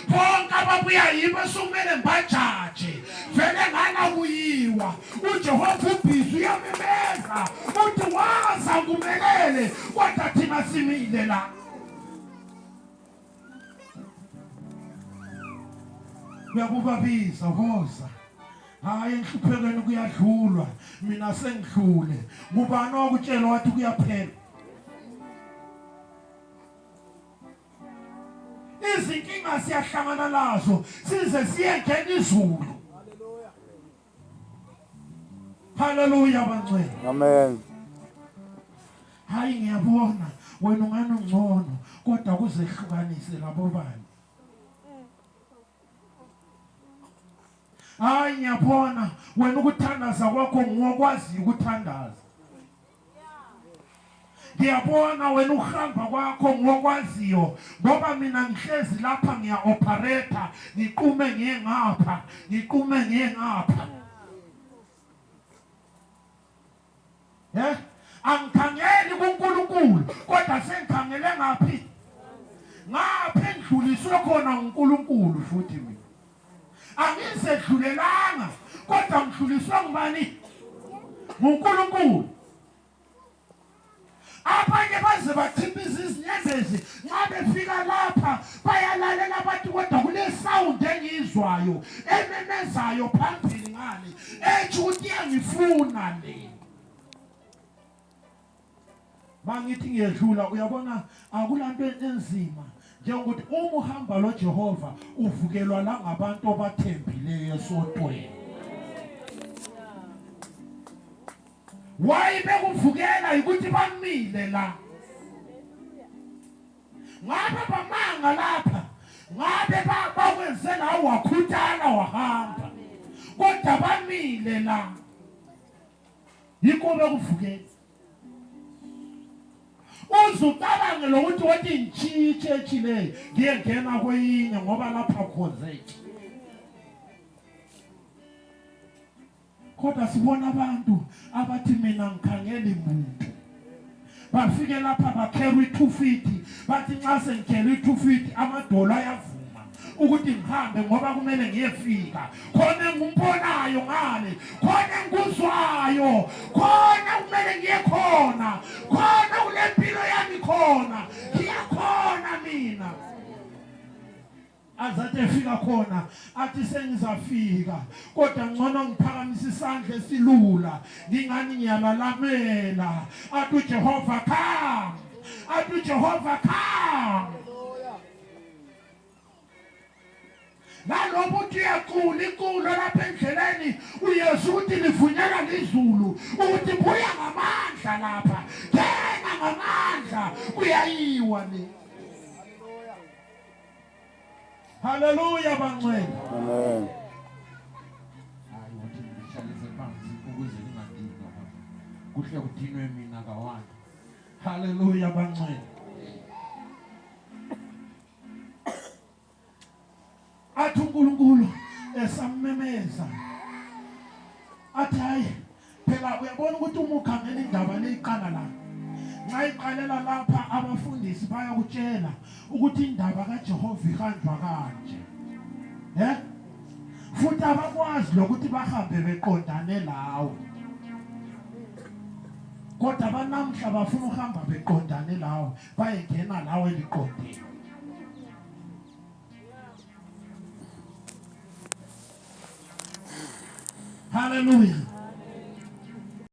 bonke ababuya yimi esumele ngibajaje vele nganakuyiwa uJehova ubhizi uyamemeza uthi waza ngumelele kodwa thina simile la uyakubabiza hoza hayi enhluphekweni kuyadlulwa mina sengidlule ngubani wakutshela wathi kuyaphela izinkinga siyahlangana nazo size siyengena izulu haleluya bangcwele amen hayi ngiyabona wena ungani ungcono kodwa kuzehlukanise labo bani hayi ngiyabona wena ukuthandaza kwakho ngokwazi ukuthandaza ngiyabona wena uhamba kwakho ngokwaziyo ngoba mina ngihlezi lapha ngiya operator ngiqume ngiye ngapha angikhangeli kuNkulunkulu kodwa sengikhangele ngaphi engidluliswe khona uNkulunkulu futhi mina angisedlulelanga kodwa ngidluliswe ngubani nguNkulunkulu abanye baze bathimbiza izinyembezi nxa befika lapha bayalalela abantu kodwa kule sound engizwayo ememezayo phambili ngale ethi ukuthi iyangifuna le mangithi ngiyedlula uyabona akulanto enzima njengokuthi uma uhamba loJehova uvukelwa la ngabantu abathembileyo esotweni wayi bekuvukela ukuthi bamile la ngabe bamanga lapha ngabe bakwenze la wakhuthala wahamba kodwa bamile la yikho bekuvukela uzucabange lokuthi wathi ngichiche le ngiyengena kweyinye ngoba lapha khonzeke kodwa sibona abantu abathi mina ngikhangela umuntu bafike lapha bacarry 2 feet bathi nxa sengicarry 2 feet amadolo ayavuma ukuthi ngihambe ngoba kumele ngiyefika khona ngumbonayo ngale khona ngikuzwayo khona kumele ngiye khona kulempilo yami khona ngiyakhona mina azathi efika khona athi sengizafika kodwa ngcono ngiphakamisa isandla esilula ngingani ngiyalalamela athi uJehova come nalobo uthi uyaqula iqulo lapha endleleni uyesu ukuthi livunyelwa lizulu ukuthi buya ngamandla lapha ngena ngamandla kuyayiwa le haleluya bangcwele amen hayi wathi ngishayise phansi ukuze ningandinwa kuhle kudinwe mina kawantu haleluya bangcwele athi uNkulunkulu esamemeza athi hayi phela uyabona ukuthi uma ukhangela indaba leyiqala la nxa iqalela lapha abafundisi bayakutshela ukuthi indaba kaJehova ihanjwa kanje futhi abakwazi lokuthi bahambe beqondane lawe kodwa banamhla bafuna uhamba beqondane lawe bayengena lawe liqondene haleluya